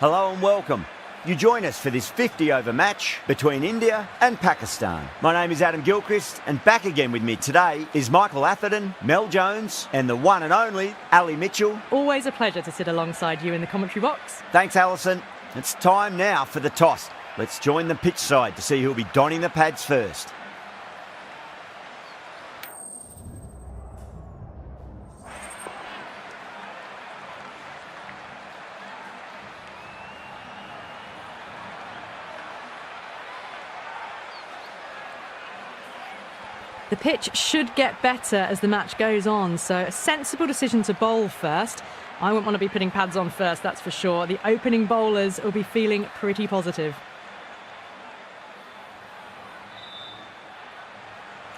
Hello and welcome. You join us for this 50-over match between India and Pakistan. My name is Adam Gilchrist, and back again with me today is Michael Atherton, Mel Jones, and the one and only Ali Mitchell. Always a pleasure to sit alongside you in the commentary box. Thanks, Alison. It's time now for the toss. Let's join the pitch side to see who'll be donning the pads first. The pitch should get better as the match goes on, so a sensible decision to bowl first. I wouldn't want to be putting pads on first, that's for sure. The opening bowlers will be feeling pretty positive.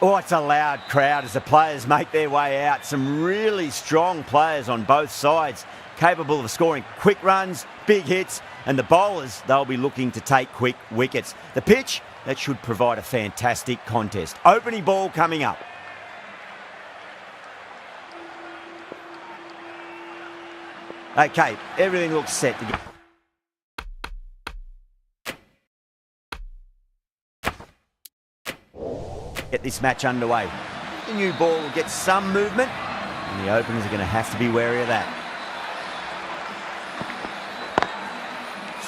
Oh, it's a loud crowd as the players make their way out. Some really strong players on both sides, capable of scoring quick runs, big hits, and the bowlers, they'll be looking to take quick wickets. The pitch, that should provide a fantastic contest. Opening ball coming up. Okay, everything looks set to get this match underway. The new ball will get some movement, and the openers are going to have to be wary of that.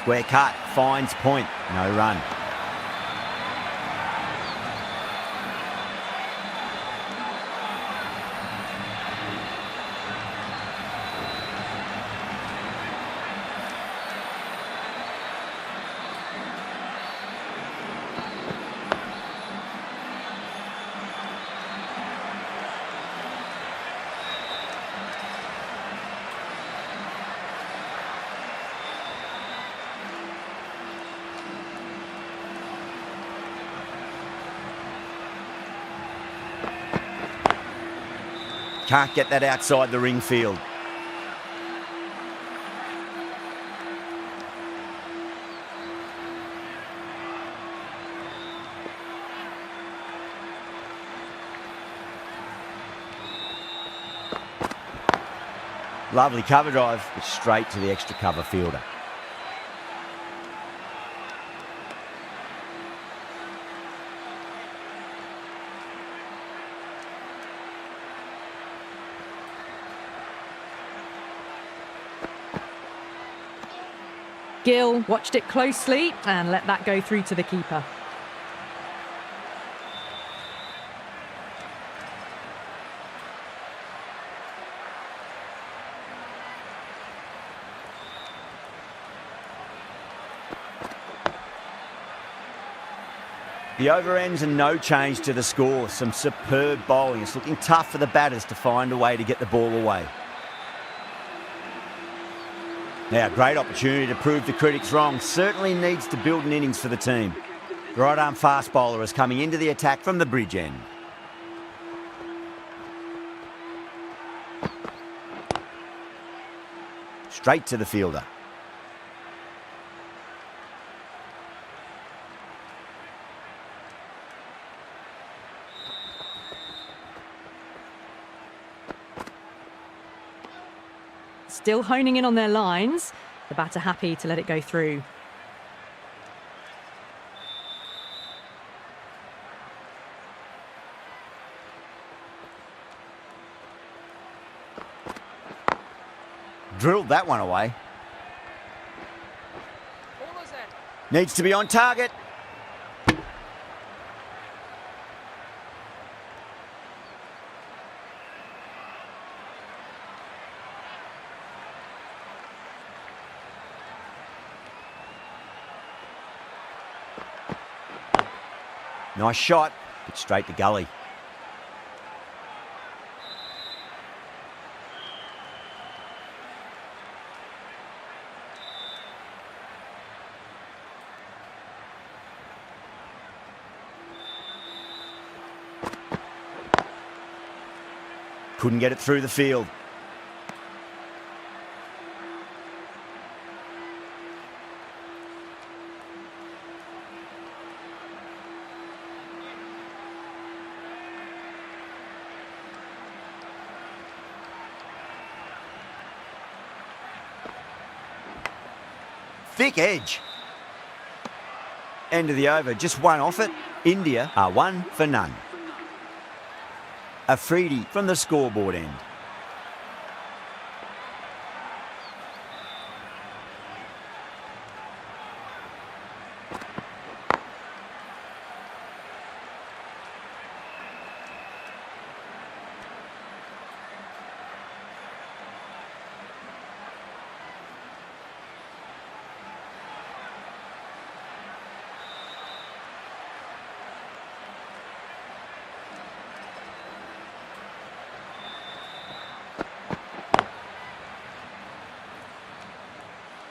Square cut, finds point, no run. Can't get that outside the ring field. Lovely cover drive, but straight to the extra cover fielder. Gill watched it closely and let that go through to the keeper. The over ends and no change to the score. Some superb bowling. It's looking tough for the batters to find a way to get the ball away. Now, great opportunity to prove the critics wrong. Certainly needs to build an innings for the team. The right arm fast bowler is coming into the attack from the bridge end. Straight to the fielder. Still honing in on their lines. The batter happy to let it go through. Drilled that one away. Needs to be on target. Nice shot, but straight to gully. Couldn't get it through the field. Thick edge. End of the over, just one off it. India are 1 for none. Afridi from the scoreboard end.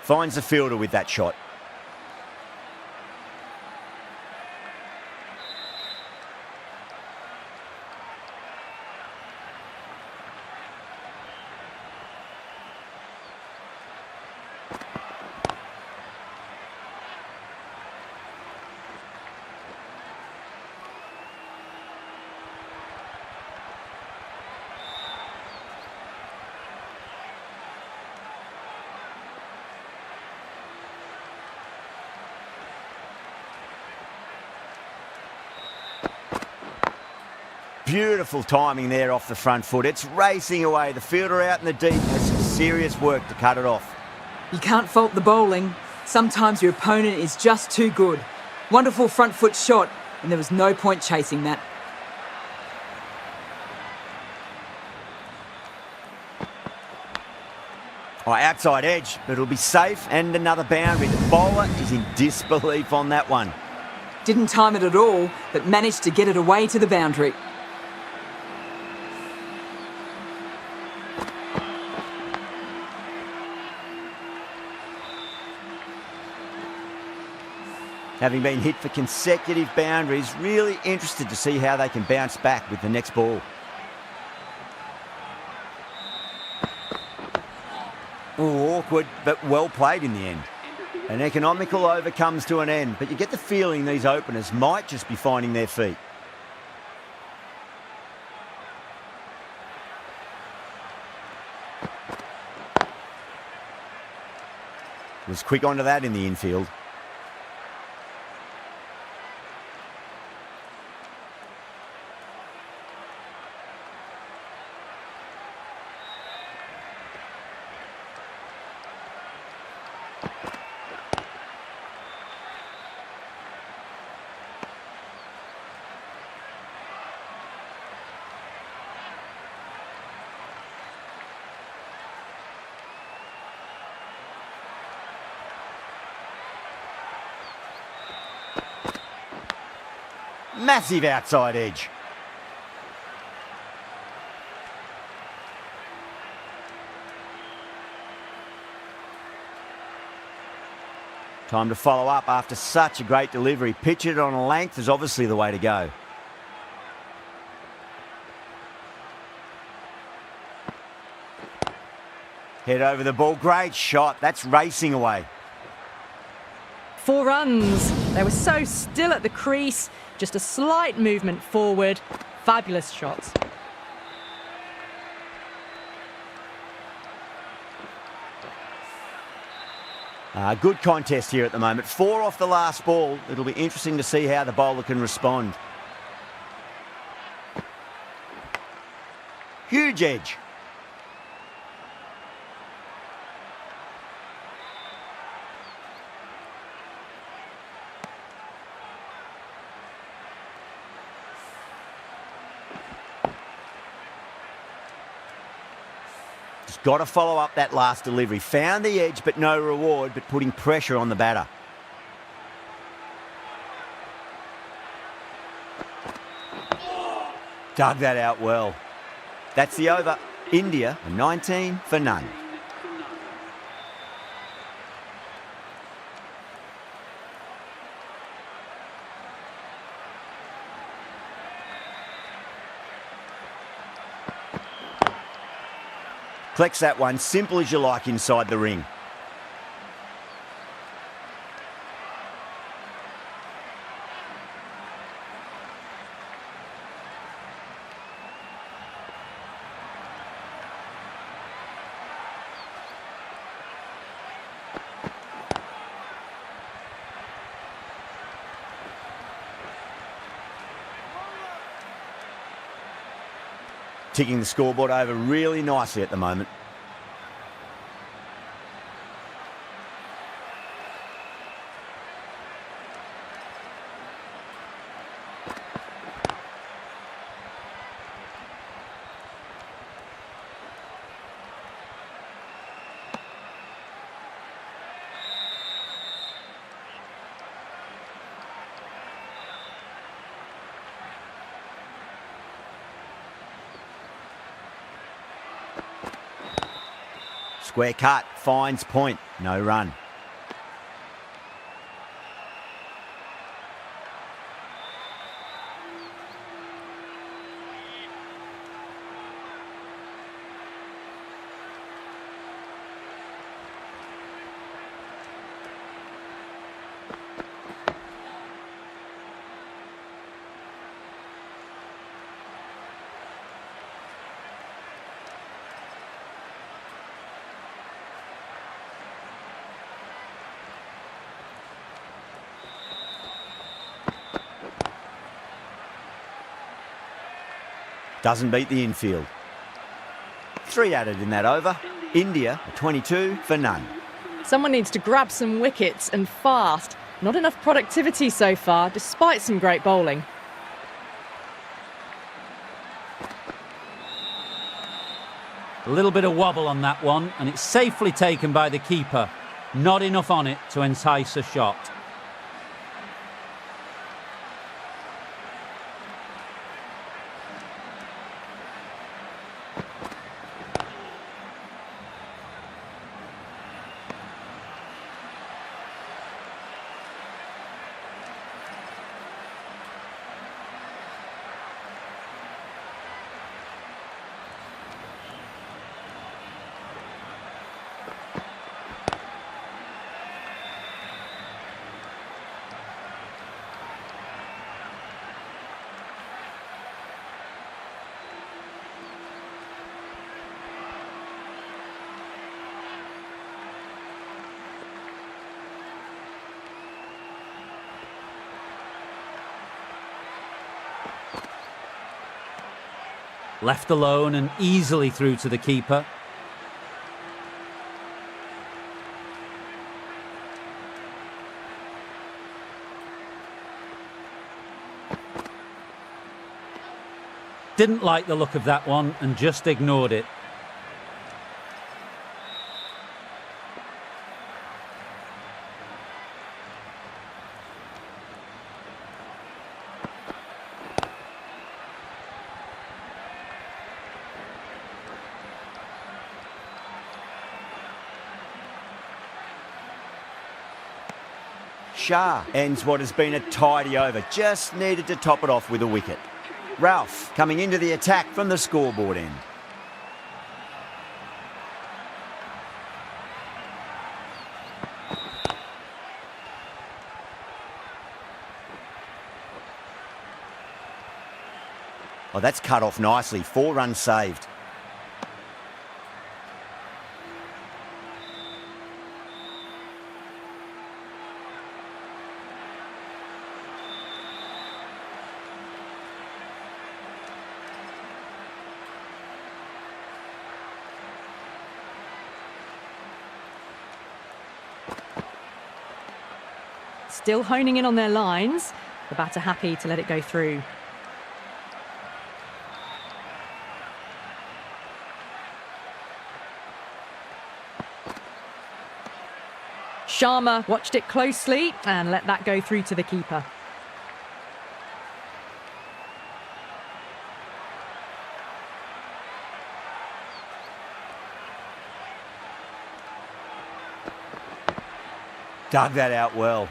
Finds the fielder with that shot. Beautiful timing there off the front foot. It's racing away. The fielder out in the deep has some serious work to cut it off. You can't fault the bowling. Sometimes your opponent is just too good. Wonderful front foot shot, and there was no point chasing that. Oh, outside edge, but it'll be safe and another boundary. The bowler is in disbelief on that one. Didn't time it at all, but managed to get it away to the boundary. Having been hit for consecutive boundaries, really interested to see how they can bounce back with the next ball. Oh, awkward, but well played in the end. An economical over comes to an end, but you get the feeling these openers might just be finding their feet. Was quick onto that in the infield. Massive outside edge. Time to follow up after such a great delivery. Pitch it on a length is obviously the way to go. Head over the ball. Great shot. That's racing away. 4 runs. They were so still at the crease. Just a slight movement forward. Fabulous shots. Good contest here at the moment. 4 off the last ball. It'll be interesting to see how the bowler can respond. Huge edge. Got to follow up that last delivery. Found the edge, but no reward, but putting pressure on the batter. Dug that out well. That's the over. India, 19 for none. Collects that one, simple as you like inside the ring. Ticking the scoreboard over really nicely at the moment. Square cut, finds point, no run. Doesn't beat the infield. 3 added in that over. India, 22 for none. Someone needs to grab some wickets and fast. Not enough productivity so far, despite some great bowling. A little bit of wobble on that one, and it's safely taken by the keeper. Not enough on it to entice a shot. Left alone and easily through to the keeper. Didn't like the look of that one and just ignored it. Shah ends what has been a tidy over. Just needed to top it off with a wicket. Ralph coming into the attack from the scoreboard end. Oh, that's cut off nicely. 4 runs saved. Still honing in on their lines. The batter happy to let it go through. Sharma watched it closely and let that go through to the keeper. Dug that out well.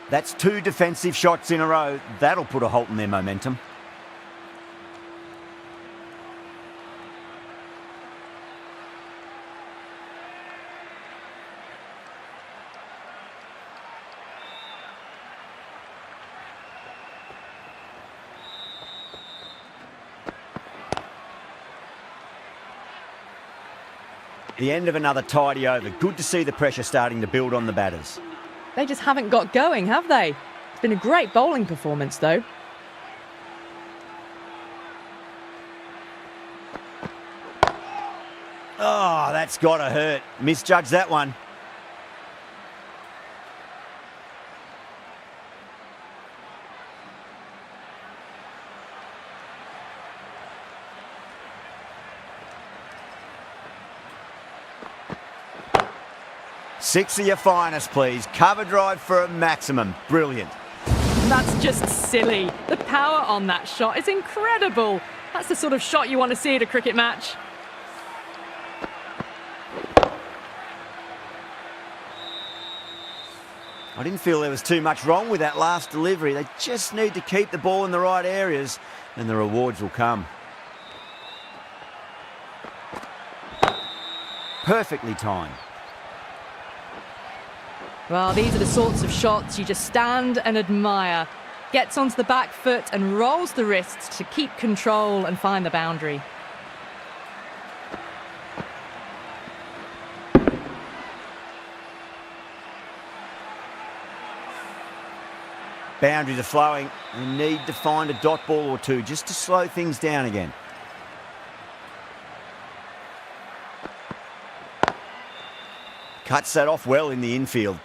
That's 2 defensive shots in a row. That'll put a halt in their momentum. The end of another tidy over. Good to see the pressure starting to build on the batters. They just haven't got going, have they? It's been a great bowling performance, though. Oh, that's got to hurt. Misjudged that one. Six of your finest, please. Cover drive for a maximum. Brilliant. That's just silly. The power on that shot is incredible. That's the sort of shot you want to see at a cricket match. I didn't feel there was too much wrong with that last delivery. They just need to keep the ball in the right areas and the rewards will come. Perfectly timed. Well, these are the sorts of shots you just stand and admire. Gets onto the back foot and rolls the wrists to keep control and find the boundary. Boundaries are flowing. They need to find a dot ball or two just to slow things down again. Cuts that off well in the infield.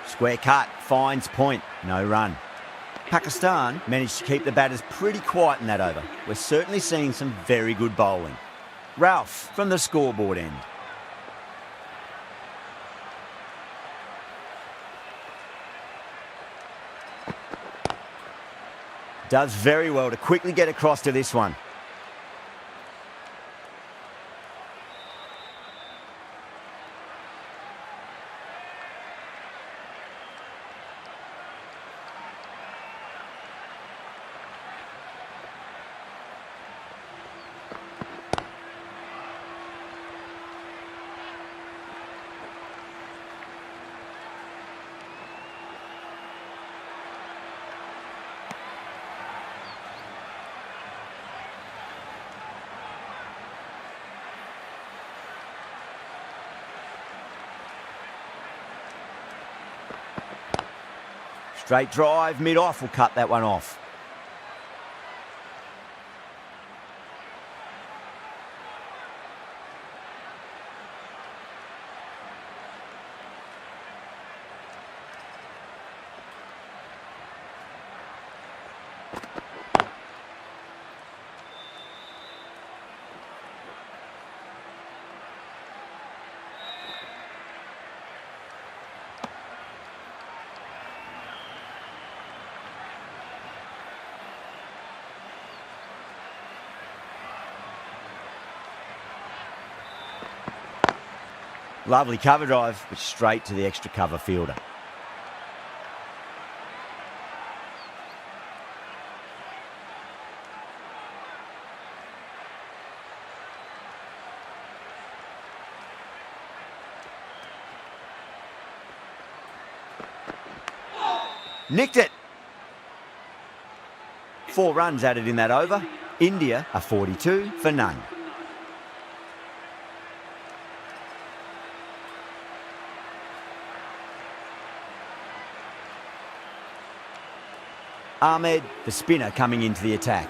Square cut, finds point, no run. Pakistan managed to keep the batters pretty quiet in that over. We're certainly seeing some very good bowling. Ralph from the scoreboard end. Does very well to quickly get across to this one. Straight drive, mid-off will cut that one off. Lovely cover drive, but straight to the extra cover fielder. Nicked it. 4 runs added in that over. India are 42 for none. Ahmed, the spinner, coming into the attack.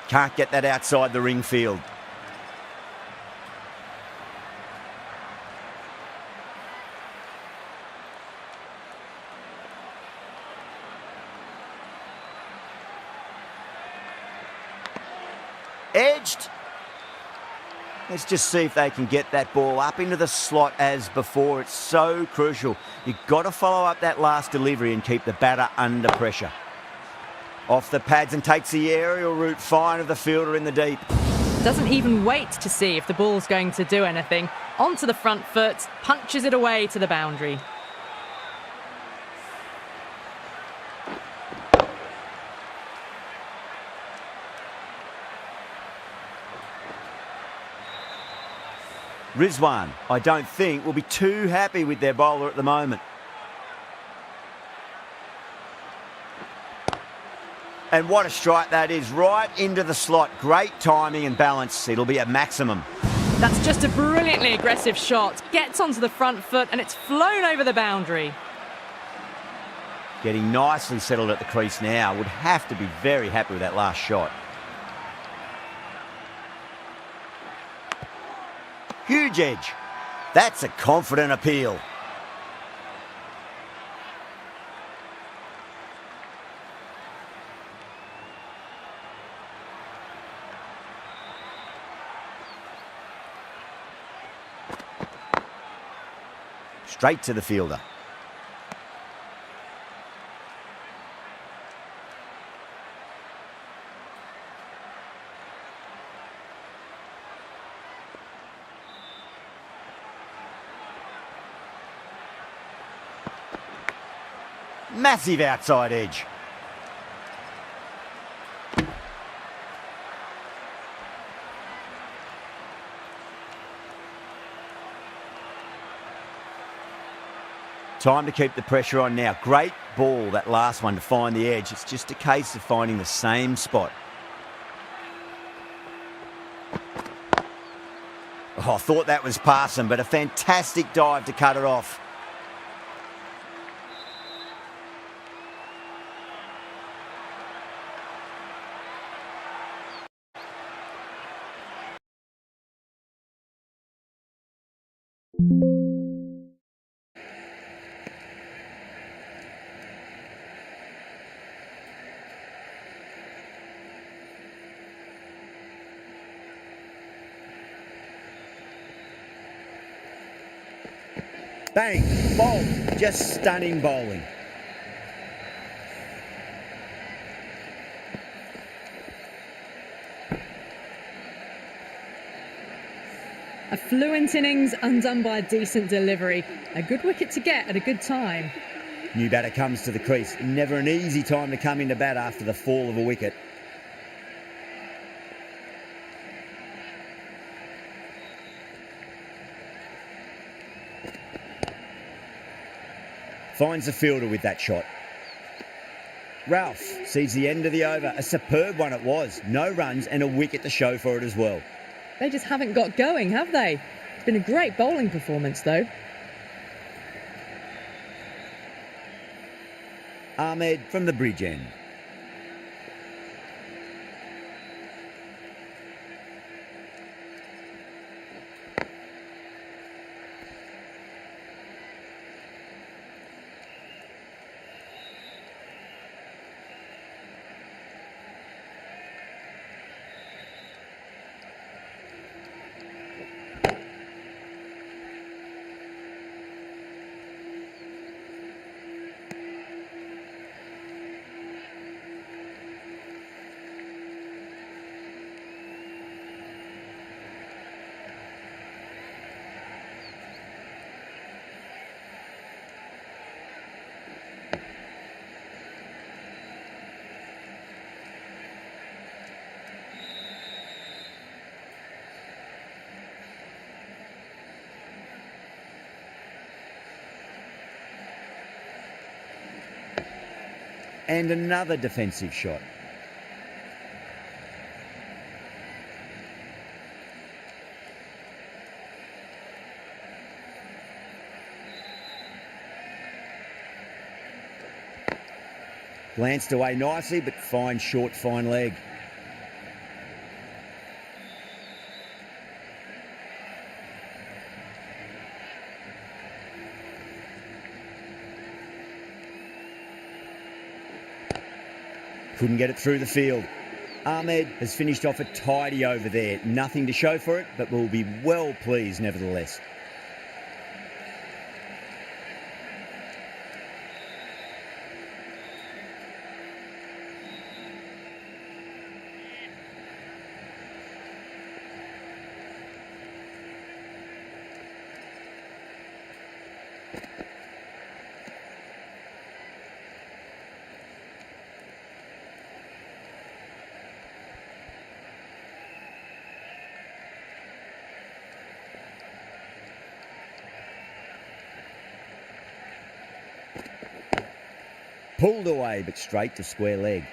Can't get that outside the ring field. Edged. Let's just see if they can get that ball up into the slot as before. It's so crucial. You've got to follow up that last delivery and keep the batter under pressure. Off the pads and takes the aerial route fine of the fielder in the deep. Doesn't even wait to see if the ball's going to do anything. Onto the front foot, punches it away to the boundary. Rizwan, I don't think, will be too happy with their bowler at the moment. And what a strike that is, right into the slot. Great timing and balance. It'll be at maximum. That's just a brilliantly aggressive shot. Gets onto the front foot and it's flown over the boundary. Getting nicely settled at the crease now. Would have to be very happy with that last shot. Huge edge. That's a confident appeal. Straight to the fielder. Massive outside edge. Time to keep the pressure on now. Great ball, that last one, to find the edge. It's just a case of finding the same spot. Oh, I thought that was passing, but a fantastic dive to cut it off. Bang, bowl, just stunning bowling. A fluent innings undone by a decent delivery. A good wicket to get at a good time. New batter comes to the crease. Never an easy time to come into bat after the fall of a wicket. Finds the fielder with that shot. Ralph sees the end of the over. A superb one it was. No runs and a wicket to show for it as well. They just haven't got going, have they? It's been a great bowling performance, though. Ahmed from the bridge end. And another defensive shot. Glanced away nicely, but fine short, fine leg. Couldn't get it through the field. Ahmed has finished off a tidy over there. Nothing to show for it, but will be well pleased nevertheless. Pulled away, but straight to square leg.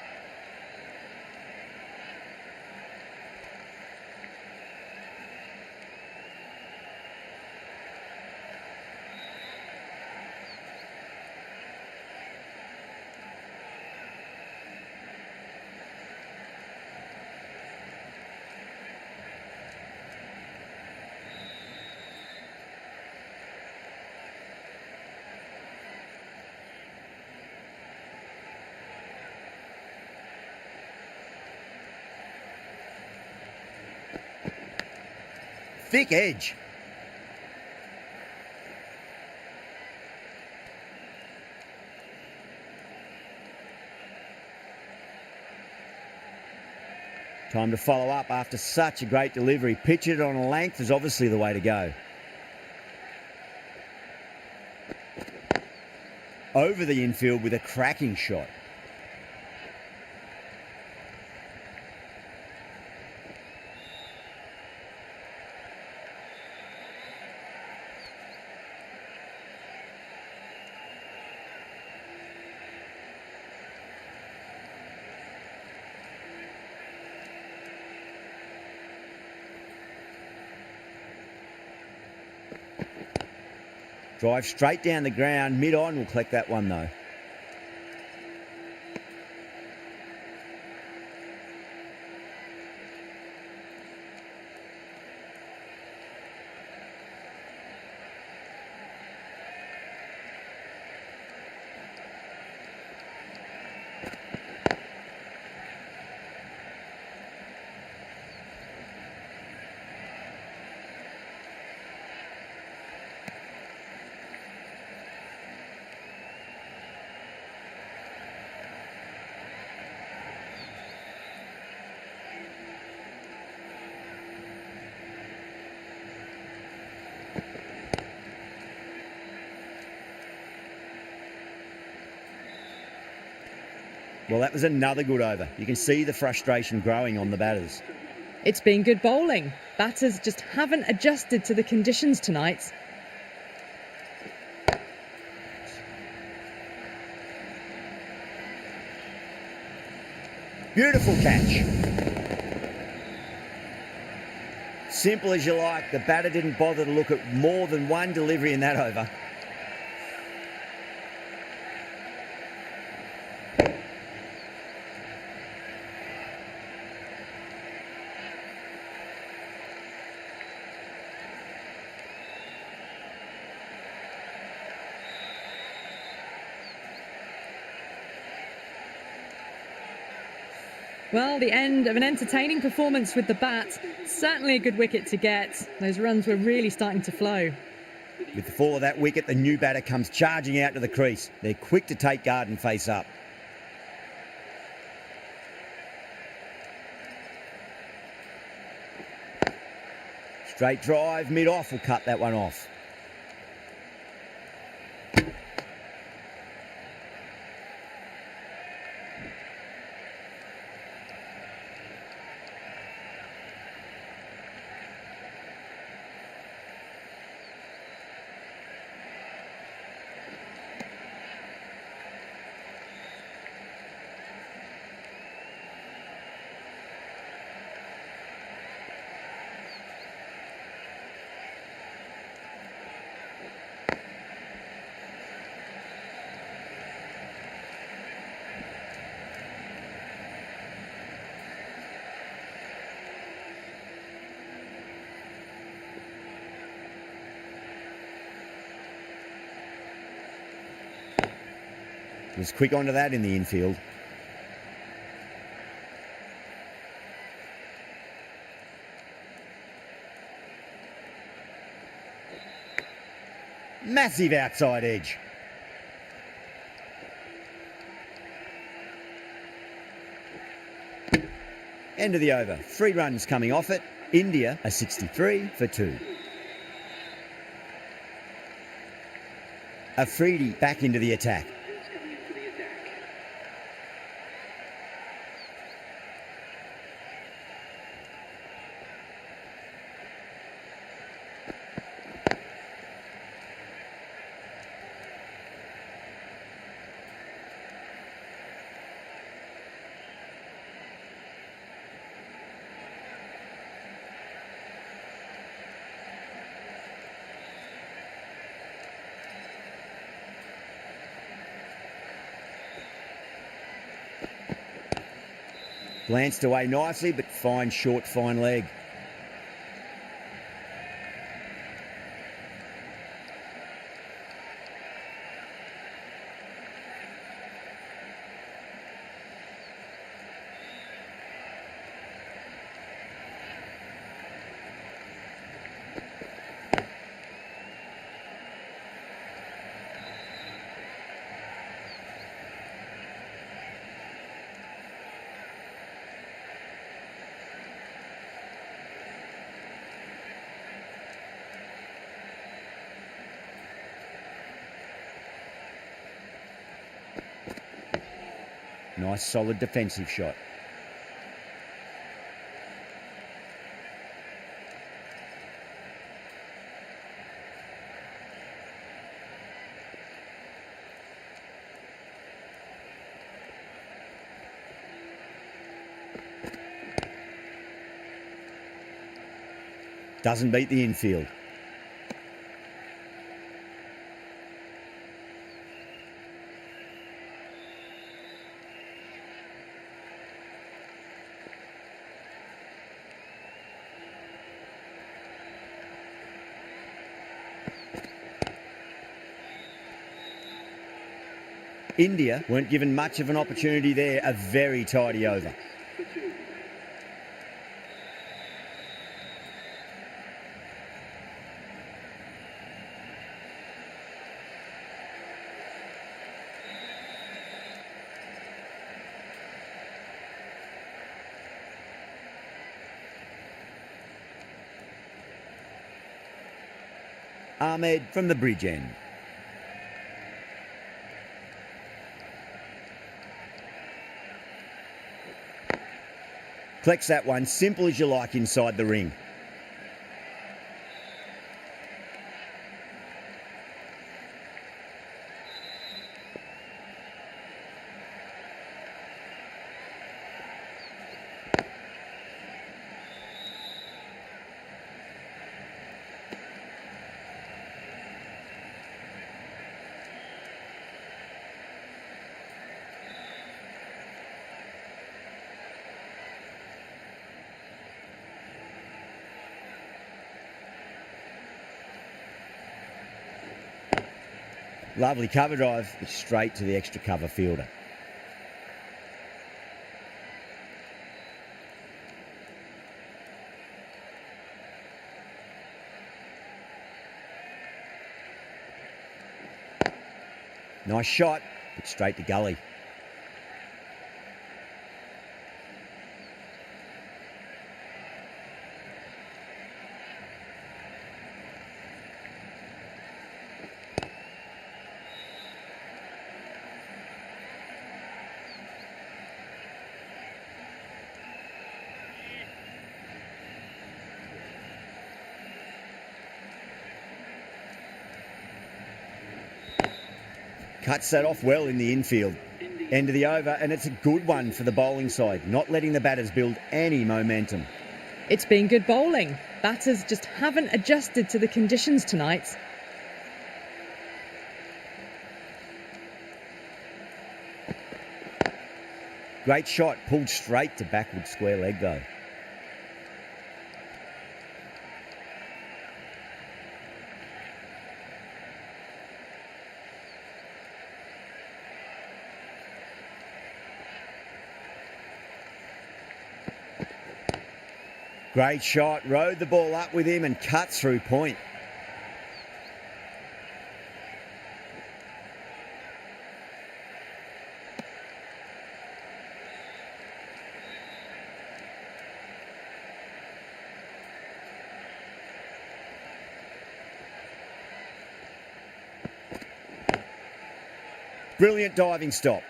thick edge. Time to follow up after such a great delivery. Pitch it on a length is obviously the way to go. Over the infield with a cracking shot. Drive straight down the ground. Mid-on will collect that one though. Well, that was another good over. You can see the frustration growing on the batters. It's been good bowling. Batters just haven't adjusted to the conditions tonight. Beautiful catch. Simple as you like. The batter didn't bother to look at more than one delivery in that over. Well, the end of an entertaining performance with the bat. Certainly a good wicket to get. Those runs were really starting to flow. With the fall of that wicket, the new batter comes charging out to the crease. They're quick to take guard and face up. Straight drive, mid-off will cut that one off. Was quick onto that in the infield. Massive outside edge. End of the over. 3 runs coming off it. India are 63 for 2. Afridi back into the attack. Glanced away nicely, but fine short, fine leg. Nice solid defensive shot. Doesn't beat the infield. India weren't given much of an opportunity there. A very tidy over. Ahmed from the bridge end. Collects that one, simple as you like inside the ring. Lovely cover drive, but straight to the extra cover fielder. Nice shot, but straight to gully. Cuts that off well in the infield. End of the over, and it's a good one for the bowling side, not letting the batters build any momentum. It's been good bowling. Batters just haven't adjusted to the conditions tonight. Great shot, pulled straight to backward square leg though. Great shot, rode the ball up with him and cut through point. Brilliant diving stop.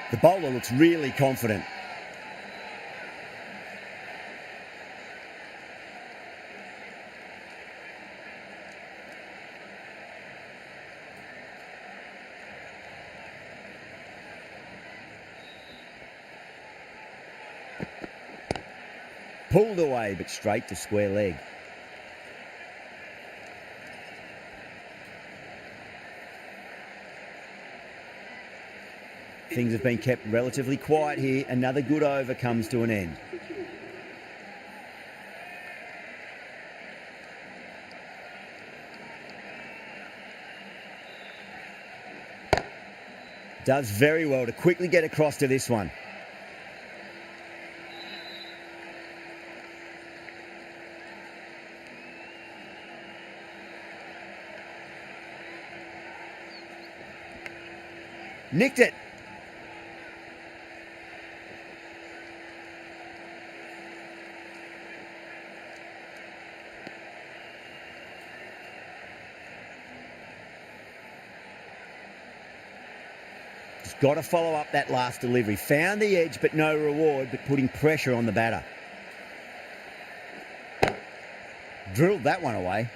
The bowler looks really confident. Pulled away, but straight to square leg. Things have been kept relatively quiet here. Another good over comes to an end. Does very well to quickly get across to this one. Nicked it. Just got to follow up that last delivery. Found the edge, but no reward, but putting pressure on the batter. Drilled that one away.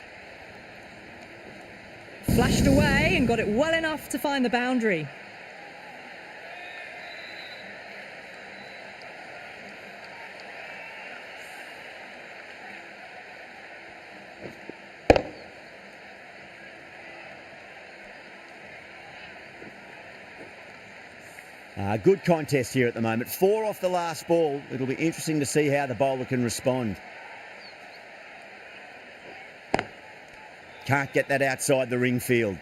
Flashed away and got it well enough to find the boundary. Good contest here at the moment. 4 off the last ball. It'll be interesting to see how the bowler can respond. Can't get that outside the ring field.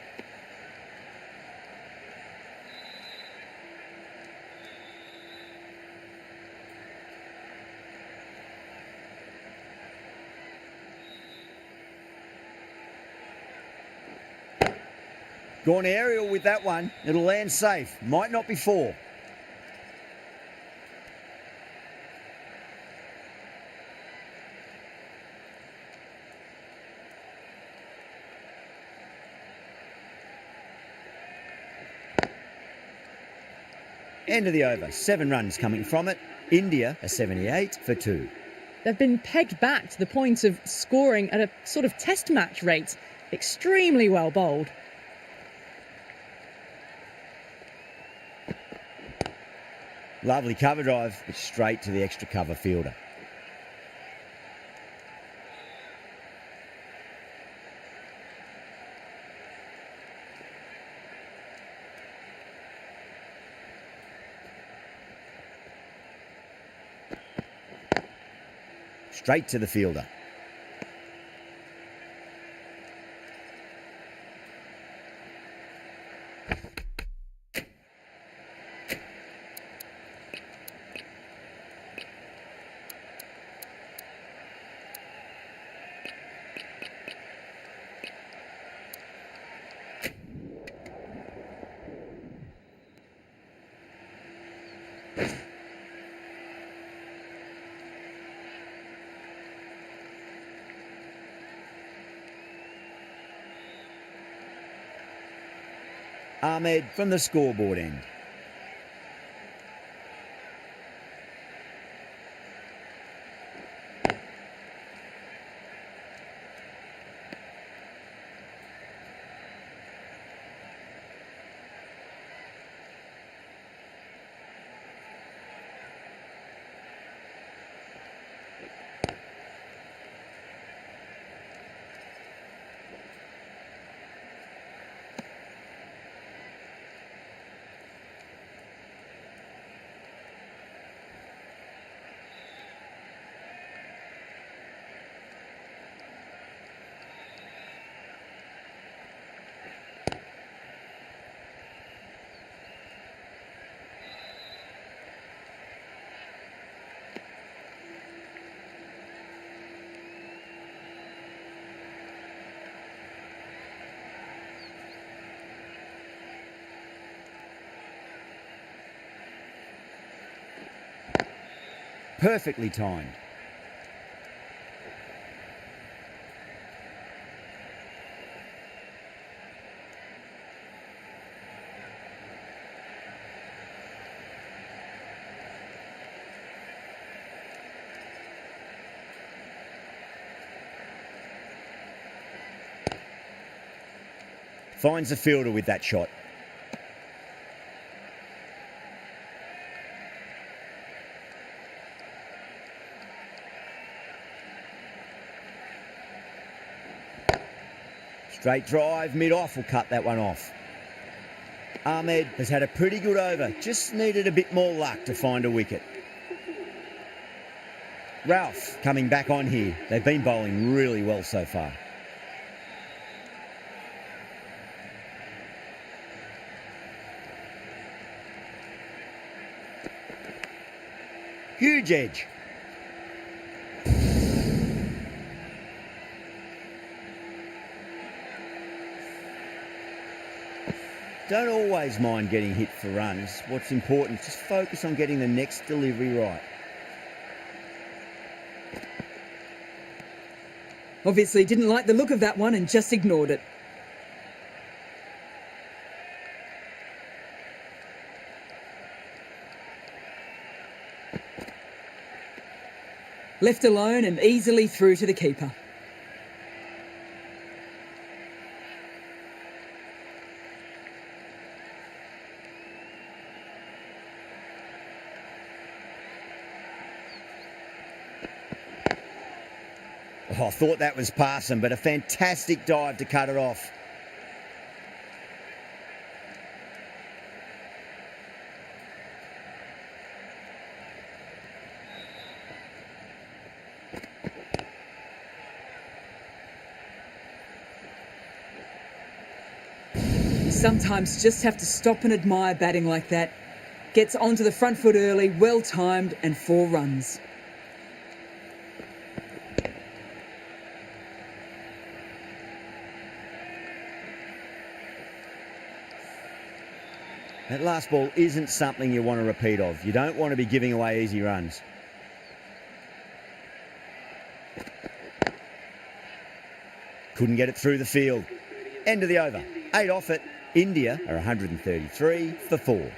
Gone aerial with that one. It'll land safe. Might not be 4. End of the over. 7 runs coming from it. India a 78 for 2. They've been pegged back to the point of scoring at a sort of test match rate. Extremely well bowled. Lovely cover drive, but straight to the extra cover fielder. Straight to the fielder. Ahmed from the scoreboard end. Perfectly timed. Finds the fielder with that shot. Straight drive, mid-off will cut that one off. Ahmed has had a pretty good over, just needed a bit more luck to find a wicket. Ralph coming back on here. They've been bowling really well so far. Huge edge. Don't always mind getting hit for runs. What's important is just focus on getting the next delivery right. Obviously didn't like the look of that one and just ignored it. Left alone and easily through to the keeper. Oh, I thought that was passing, but a fantastic dive to cut it off. You sometimes just have to stop and admire batting like that. Gets onto the front foot early, well timed, and 4 runs. That last ball isn't something you want to repeat of. You don't want to be giving away easy runs. Couldn't get it through the field. End of the over. 8 off it. India are 133 for 4.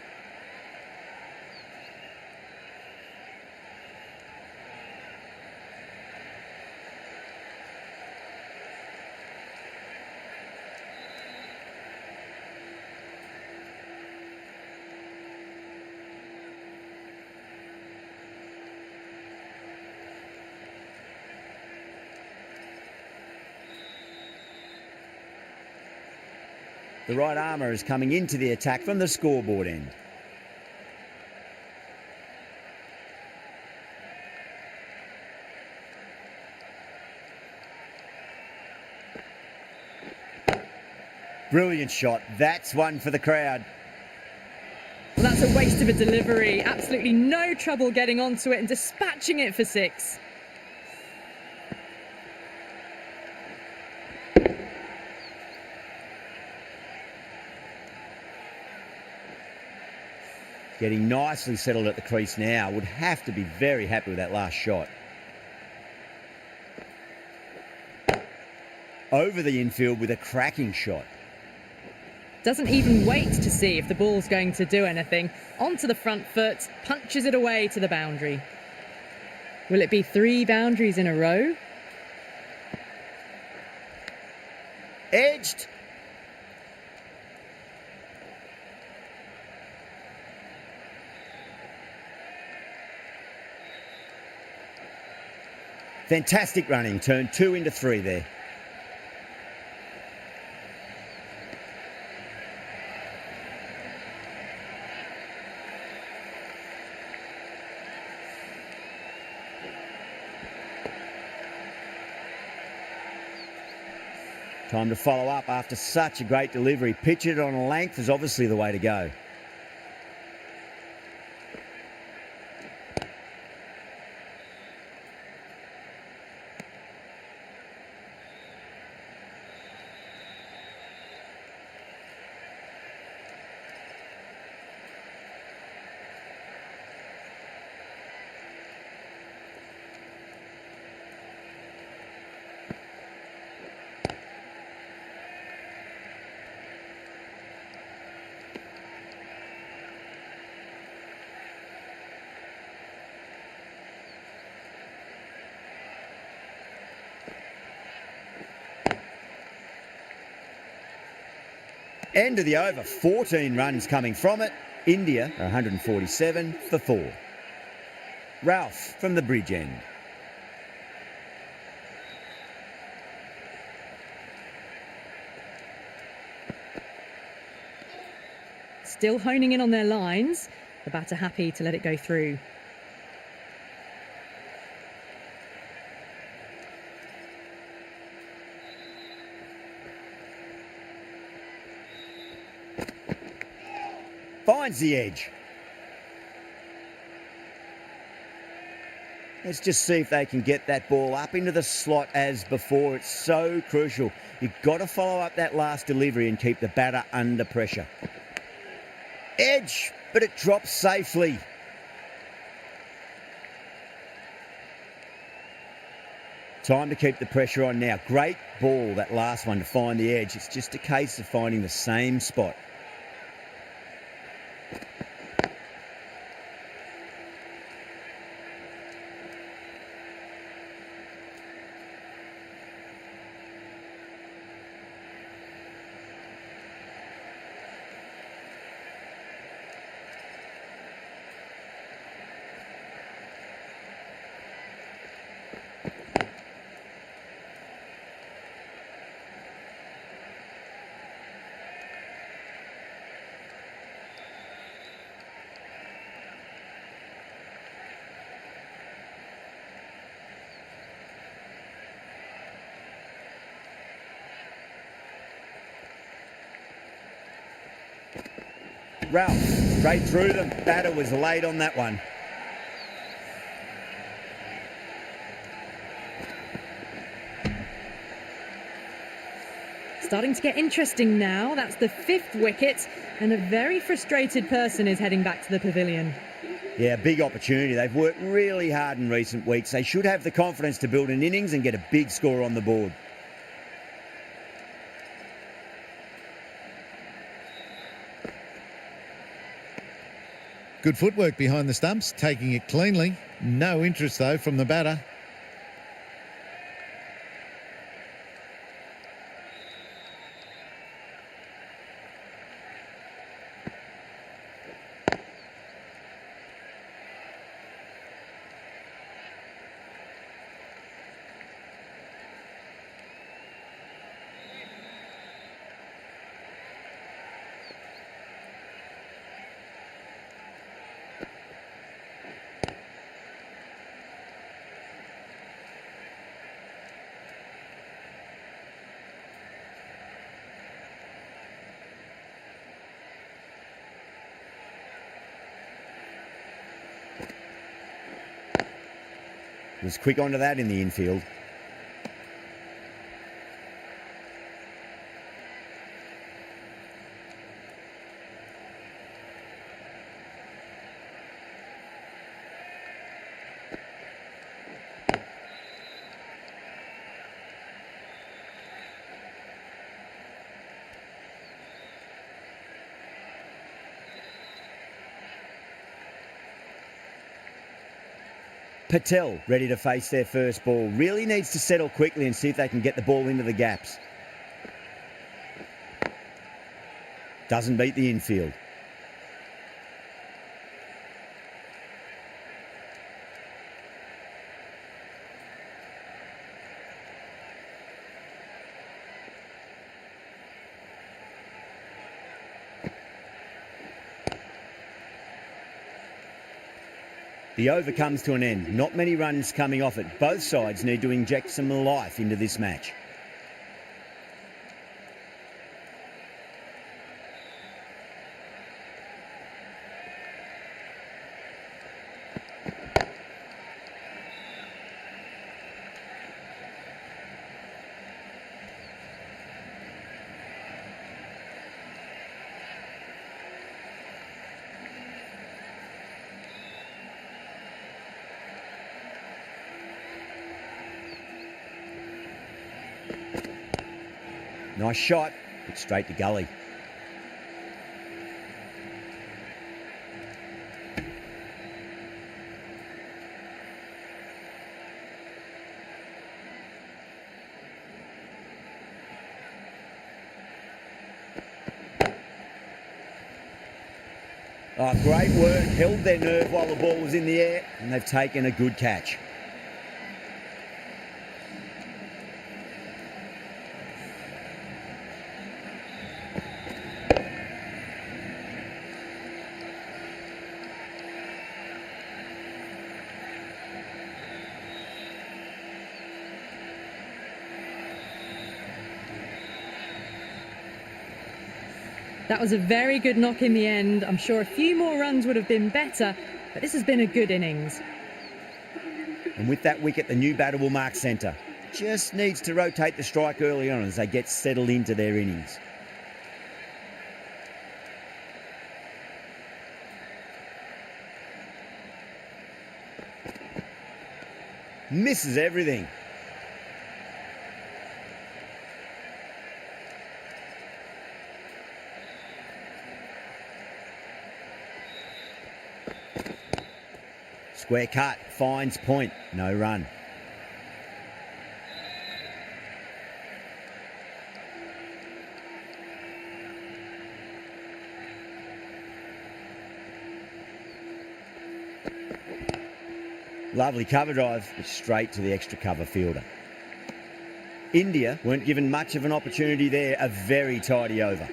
The right armour is coming into the attack from the scoreboard end. Brilliant shot. That's one for the crowd. Well, that's a waste of a delivery. Absolutely no trouble getting onto it and dispatching it for 6. Getting nicely settled at the crease now. Would have to be very happy with that last shot. Over the infield with a cracking shot. Doesn't even wait to see if the ball's going to do anything. Onto the front foot, punches it away to the boundary. Will it be 3 boundaries in a row? Edged. Fantastic running. Turned 2 into 3 there. Time to follow up after such a great delivery. Pitch it on a length is obviously the way to go. End of the over, 14 runs coming from it. India are 147 for 4. Ralph from the bridge end. Still honing in on their lines. The batter happy to let it go through. Finds the edge. Let's just see if they can get that ball up into the slot as before. It's so crucial. You've got to follow up that last delivery and keep the batter under pressure. Edge, but it drops safely. Time to keep the pressure on now. Great ball, that last one, to find the edge. It's just a case of finding the same spot. Ralph, straight through them. Batter was late on that one. Starting to get interesting now. That's the 5th wicket, and a very frustrated person is heading back to the pavilion. Yeah, big opportunity. They've worked really hard in recent weeks. They should have the confidence to build an innings and get a big score on the board. Good footwork behind the stumps, taking it cleanly. No interest, though, from the batter. Was quick onto that in the infield. Patel ready to face their first ball. Really needs to settle quickly and see if they can get the ball into the gaps. Doesn't beat the infield. The over comes to an end. Not many runs coming off it. Both sides need to inject some life into this match. Nice shot, but straight to gully. Oh, great work, held their nerve while the ball was in the air, and they've taken a good catch. That was a very good knock in the end. I'm sure a few more runs would have been better, but this has been a good innings. And with that wicket, the new batter will mark centre. Just needs to rotate the strike early on as they get settled into their innings. Misses everything. Square cut, finds point, no run. Lovely cover drive, but straight to the extra cover fielder. India weren't given much of an opportunity there, a very tidy over.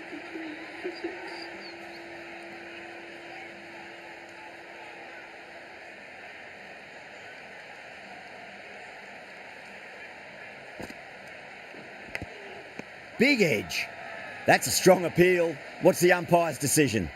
Big edge. That's a strong appeal. What's the umpire's decision?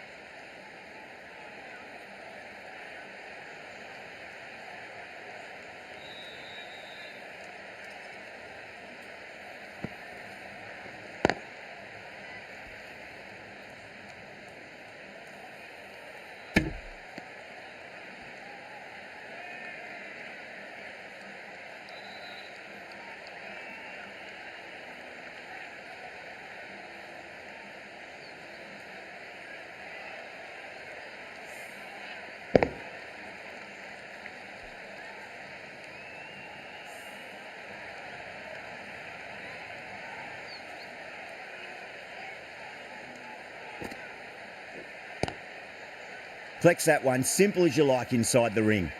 Flex that one, simple as you like inside the ring.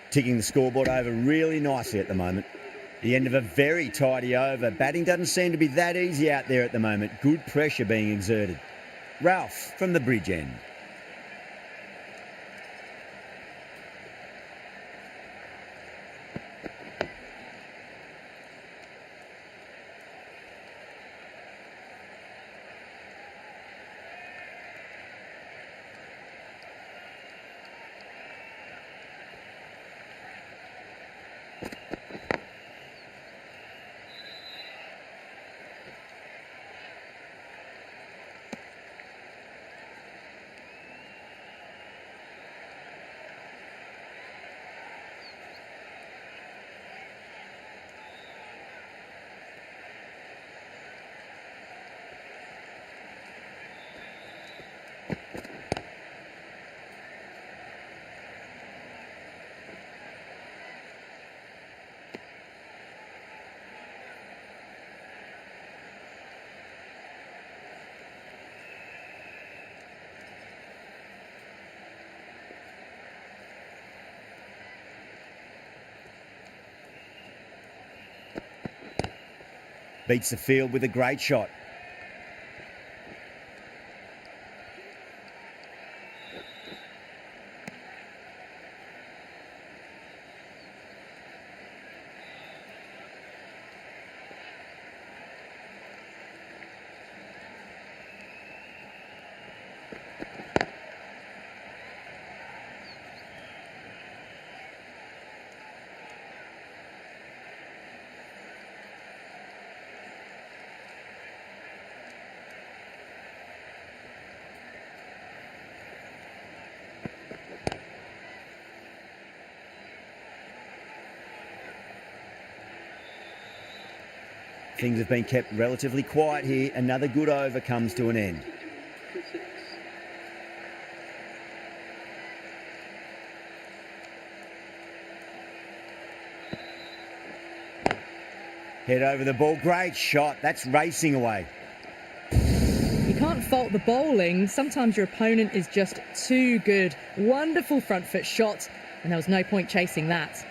Ticking the scoreboard over really nicely at the moment. The end of a very tidy over. Batting doesn't seem to be that easy out there at the moment. Good pressure being exerted. Ralph from the bridge end. Beats the field with a great shot. Things have been kept relatively quiet here. Another good over comes to an end. Head over the ball. Great shot. That's racing away. You can't fault the bowling. Sometimes your opponent is just too good. Wonderful front foot shot, and there was no point chasing that.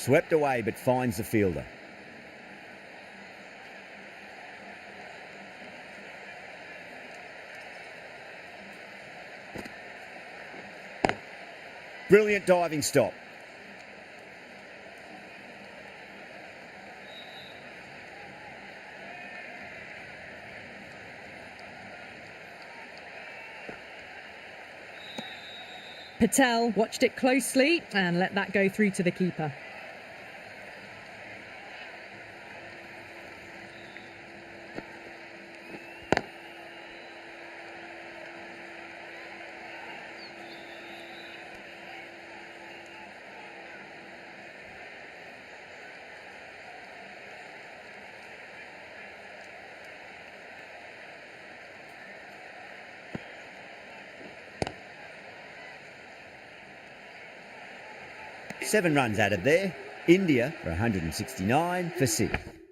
Swept away, but finds the fielder. Brilliant diving stop. Patel watched it closely and let that go through to the keeper. Seven runs added there. India for 169 for 6.